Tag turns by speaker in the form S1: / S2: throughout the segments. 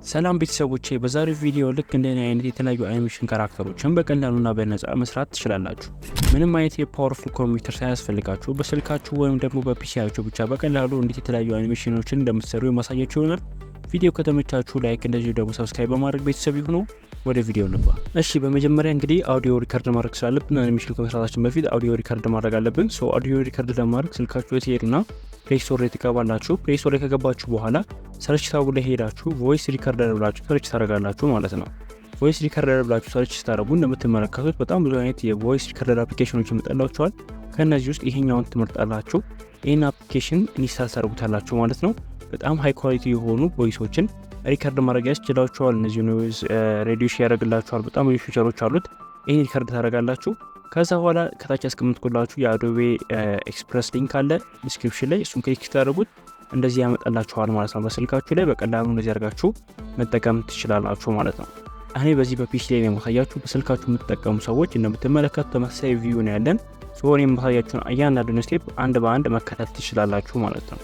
S1: ሰላም ቤተሰቦቼ በዛሬው ቪዲዮ ልክ እንደኔ አይነት የተለያዩ አኒሜሽን ካራክተሮችን በቀላሉና በነፃ መስራት ትችላላችሁ። ምንም አይነት የፓወርፉል ኮምፒውተር ሳያስፈልጋችሁ በስልካችሁ ወይም ደግሞ በፒሲያችሁ ብቻ በቀላሉ እንዴት የተለያዩ አኒሜሽኖችን እንደምትሰሩ የማሳያችሁ ይሆናል። ቪዲዮ ከተመቻችሁ ላይክ እንደዚህ ደግሞ ሰብስክራይብ በማድረግ ቤተሰብ ይሁኑ። ወደ ቪዲዮ እንግባ። እሺ በመጀመሪያ እንግዲህ አውዲዮ ሪከርድ ማድረግ ስላለብን አኒሜሽን ከመስራታችን በፊት አውዲዮ ሪከርድ ማድረግ አለብን። አውዲዮ ሪከርድ ለማድረግ ስልካችሁ ላይ ትሄዱና ፕሌይ ስቶር ላይ ትገባላችሁ። ፕሌይ ስቶር ላይ ከገባችሁ በኋላ ሰርች ታቡ ላይ ሄዳችሁ ቮይስ ሪከርደር ብላችሁ ሰርች ታደርጋላችሁ ማለት ነው። ቮይስ ሪከርደር ብላችሁ ሰርች ስታደርጉ እንደምትመለከቱት በጣም ብዙ አይነት የቮይስ ሪከርደር አፕሊኬሽኖች ይመጣላችኋል። ከነዚህ ውስጥ ይሄኛውን ትመርጣላችሁ። ይሄን አፕሊኬሽን ኢንስታል ታደርጉታላችሁ ማለት ነው። በጣም ሃይ ኳሊቲ የሆኑ ቮይሶችን ሪከርድ ማድረግ ያስችላችኋል። እነዚህ ኖይዝ ሬዲዩስ ያደርግላችኋል። በጣም ብዙ ፊቸሮች አሉት። ይሄን ሪከርድ ታደርጋላችሁ። ከዛ በኋላ ከታች ያስቀምጥኩላችሁ የአዶቤ ኤክስፕረስ ሊንክ አለ ዲስክሪፕሽን ላይ። እሱን ክሊክ ታደርጉት እንደዚህ ያመጣላችኋል ማለት ነው። በስልካችሁ ላይ በቀላሉ እንደዚህ አድርጋችሁ መጠቀም ትችላላችሁ ማለት ነው። እኔ በዚህ በፒሲ ላይ ነው የማሳያችሁ። በስልካችሁ የምትጠቀሙ ሰዎች እንደምትመለከቱት ተመሳሳይ ቪው ነው ያለን። እኔ የማሳያችሁን እያንዳንዱን ስቴፕ አንድ በአንድ መከታተል ትችላላችሁ ማለት ነው።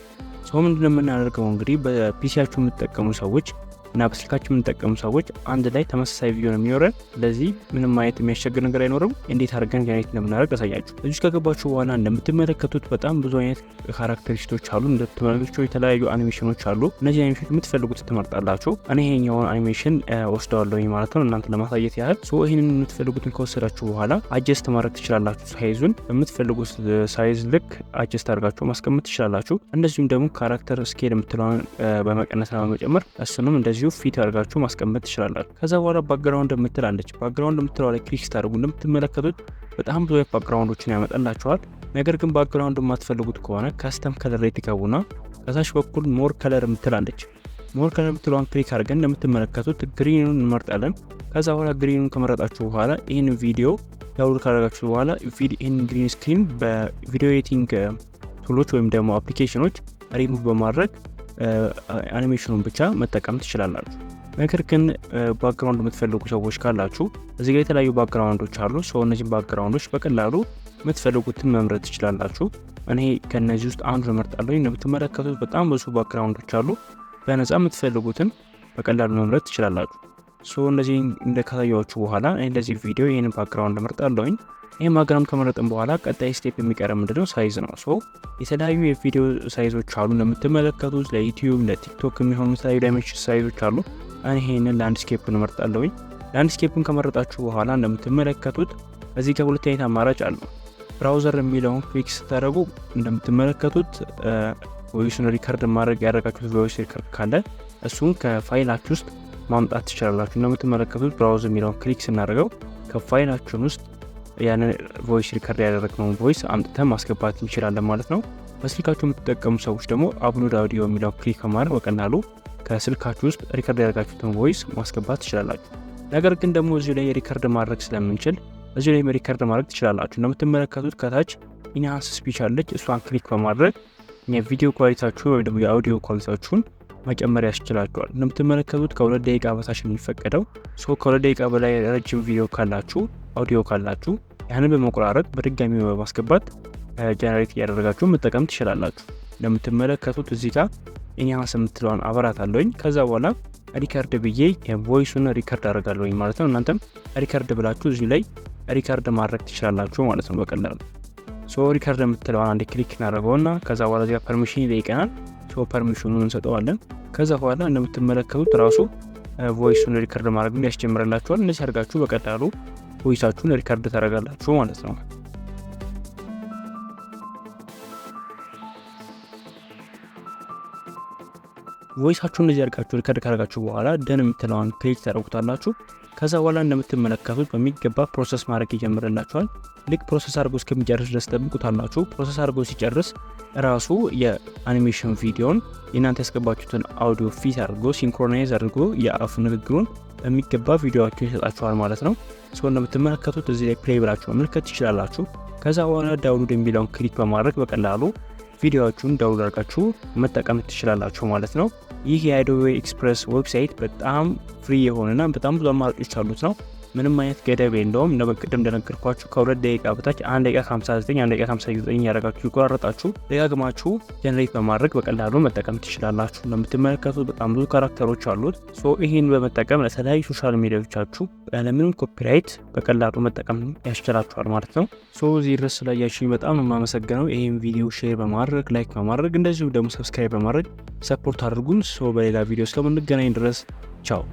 S1: ምንድነው የምናደርገው እንግዲህ በፒሲያችሁ የምትጠቀሙ ሰዎች እና በስልካችሁ የምንጠቀሙ ሰዎች አንድ ላይ ተመሳሳይ ቪዲዮ ነው የሚኖረን። ስለዚህ ምንም አይነት የሚያስቸግር ነገር አይኖርም። እንዴት አድርገን ጀነሬት እንደምናደርግ አሳያችሁ። እዚህ ከገባችሁ በኋላ እንደምትመለከቱት በጣም ብዙ አይነት ካራክተሪስቶች አሉ። እንደምትመለከቱት የተለያዩ አኒሜሽኖች አሉ። እነዚህ አኒሜሽኖች የምትፈልጉት ትመርጣላችሁ። እኔ ይሄኛውን አኒሜሽን ወስደዋለሁኝ ማለት ነው እናንተ ለማሳየት ያህል። ይሄንን የምትፈልጉትን ከወሰዳችሁ በኋላ አጀስት ማድረግ ትችላላችሁ። ሳይዙን በምትፈልጉት ሳይዝ ልክ አጀስት አድርጋችሁ ማስቀመጥ ትችላላችሁ። እንደዚሁም ደግሞ ካራክተር ስኬል የምትለውን በመቀነስና በመጨመር እሱንም እንደዚህ ፊት አድርጋችሁ ማስቀመጥ ትችላላችሁ። ከዛ በኋላ ባክግራውንድ የምትላለች ባክግራውንድ የምትለው ላይ ክሊክ ታደርጉ እንደምትመለከቱት በጣም ብዙ ባክግራውንዶችን ያመጣላችኋል። ነገር ግን ባክግራውንድ የማትፈልጉት ከሆነ ካስተም ከለር ላይ ትገቡና ከታች በኩል ሞር ከለር የምትላለች ሞር ከለር የምትለዋን ክሊክ አድርገን እንደምትመለከቱት ግሪኑን እንመርጣለን። ከዛ በኋላ ግሪኑን ከመረጣችሁ በኋላ ይህን ቪዲዮ ዳውንሎድ ካደረጋችሁ በኋላ ይህን ግሪን ስክሪን በቪዲዮ ኤዲቲንግ ቱሎች ወይም ደግሞ አፕሊኬሽኖች ሪሙቭ በማድረግ አኒሜሽኑን ብቻ መጠቀም ትችላላችሁ። ነገር ግን ባክግራውንድ የምትፈልጉ ሰዎች ካላችሁ እዚህ ጋር የተለያዩ ባክግራውንዶች አሉ። እነዚህ ባክግራውንዶች በቀላሉ የምትፈልጉትን መምረጥ ትችላላችሁ። እኔ ከነዚህ ውስጥ አንዱን እመርጣለሁ። እንደምትመለከቱት በጣም ብዙ ባክግራውንዶች አሉ። በነፃ የምትፈልጉትን በቀላሉ መምረጥ ትችላላችሁ። እነዚህ እንደካሳያችሁ በኋላ እንደዚህ ቪዲዮ ይሄን ባክግራውንድ እመርጣለሁኝ። ይሄ ባክግራውንድ ከመረጥን በኋላ ቀጣይ ስቴፕ የሚቀረው ምንድነው? ሳይዝ ነው። የተለያዩ የቪዲዮ ሳይዞች አሉ እንደምትመለከቱት ለዩቲዩብ ለቲክቶክ የሚሆኑ የተለያዩ ዳይሜንሽን ሳይዞች አሉ። እኔ ይሄንን ላንድስኬፕን እመርጣለሁኝ። ላንድስኬፕን ከመረጣችሁ በኋላ እንደምትመለከቱት እዚህ ጋር ሁለት አይነት አማራጭ አሉ። ብራውዘር የሚለውን ክሊክ ስታደርጉ እንደምትመለከቱት ቮይስን ሪከርድ ማድረግ ያደረጋችሁት ቮይስ ሪከርድ ካለ እሱን ከፋይላችሁ ውስጥ ማምጣት ትችላላችሁ። እንደምትመለከቱት ብራውዘር የሚለውን ክሊክ ስናደርገው ከፋይላችን ውስጥ ያንን ቮይስ ሪከርድ ያደረግነውን ቮይስ አምጥተን ማስገባት እንችላለን ማለት ነው። በስልካችሁ የምትጠቀሙ ሰዎች ደግሞ አፕሎድ አውዲዮ የሚለው ክሊክ በማድረግ በቀላሉ ከስልካችሁ ውስጥ ሪከርድ ያደረጋችሁትን ቮይስ ማስገባት ትችላላችሁ። ነገር ግን ደግሞ እዚሁ ላይ ሪከርድ ማድረግ ስለምንችል እዚሁ ላይ ሪከርድ ማድረግ ትችላላችሁ። እንደምትመለከቱት ከታች ኢንሃንስ ስፒች አለች። እሷን ክሊክ በማድረግ የቪዲዮ ኳሊቲያችሁ ወይ ደግሞ የአውዲዮ ኳሊቲያችሁን መጨመር ያስችላችኋል። እንደምትመለከቱት ከ2 ደቂቃ በታች የሚፈቀደው ከ2 ደቂቃ በላይ ረጅም ቪዲዮ ካላችሁ አውዲዮ ካላችሁ ያንን በመቆራረጥ በድጋሚ በማስገባት ጀነሬት እያደረጋችሁ መጠቀም ትችላላችሁ። እንደምትመለከቱት እዚህ ጋር ኢንሃንስ የምትለዋን አበራታለሁኝ። ከዛ በኋላ ሪከርድ ብዬ የቮይሱን ሪከርድ አደርጋለሁኝ ማለት ነው። እናንተም ሪከርድ ብላችሁ እዚህ ላይ ሪከርድ ማድረግ ትችላላችሁ ማለት ነው በቀላሉ። ሪከርድ የምትለዋን አንዴ ክሊክ እናደርገውና ከዛ በኋላ እዚህ ጋር ፐርሚሽን ይጠይቀናል። ፐርሚሽኑን እንሰጠዋለን። ከዛ በኋላ እንደምትመለከቱት ራሱ ቮይሱን ሪከርድ ማድረግ ያስጀምርላችኋል። እንደዚህ አድርጋችሁ በቀላሉ ቮይሳችሁን ሪከርድ ታደርጋላችሁ ማለት ነው። ቮይሳችሁን እንደዚህ አድርጋችሁ ሪከርድ ካደረጋችሁ በኋላ ደን የምትለዋን ክሊክ ታደርጉታላችሁ። ከዛ በኋላ እንደምትመለከቱት በሚገባ ፕሮሰስ ማድረግ ይጀምርላችኋል። ልክ ፕሮሰስ አድርጎ እስከሚጨርስ ድረስ ጠብቁታላችሁ። ፕሮሰስ አድርጎ ሲጨርስ ራሱ የአኒሜሽን ቪዲዮን የእናንተ ያስገባችሁትን አውዲዮ ፊት አድርጎ ሲንክሮናይዝ አድርጎ የአፍ ንግግሩን በሚገባ ቪዲዮአችሁን ይሰጣችኋል ማለት ነው። እንደምትመለከቱት እዚህ ላይ ፕሌይ ብላችሁ መመልከት ትችላላችሁ። ከዛ በኋላ ዳውንሎድ የሚለውን ክሊክ በማድረግ በቀላሉ ቪዲዮአችሁን ዳውንሎድ አድርጋችሁ መጠቀም ትችላላችሁ ማለት ነው። ይህ የአዶቤ ኤክስፕረስ ዌብሳይት በጣም ፍሪ የሆነና በጣም ብዙ አማራጮች አሉት ነው። ምንም አይነት ገደብ የለውም። እንደበቅድም እንደነገርኳችሁ ከ2 ደቂቃ በታች 1 ደቂቃ 59 1 ደቂቃ 59 ያደረጋችሁ ይቆራረጣችሁ ደጋግማችሁ ጀነሬት በማድረግ በቀላሉ መጠቀም ትችላላችሁ። እንደምትመለከቱት በጣም ብዙ ካራክተሮች አሉት። ሶ ይሄን በመጠቀም ለተለያዩ ሶሻል ሚዲያዎቻችሁ ያለምንም ኮፒራይት በቀላሉ መጠቀም ያስችላችኋል ማለት ነው። ሶ እዚህ ድረስ ስላያችሁኝ በጣም ነው የማመሰግነው። ይሄን ቪዲዮ ሼር በማድረግ ላይክ በማድረግ እንደዚሁ ደግሞ ሰብስክራይብ በማድረግ ሰፖርት አድርጉን። ሶ በሌላ ቪዲዮ እስከምንገናኝ ድረስ ቻው።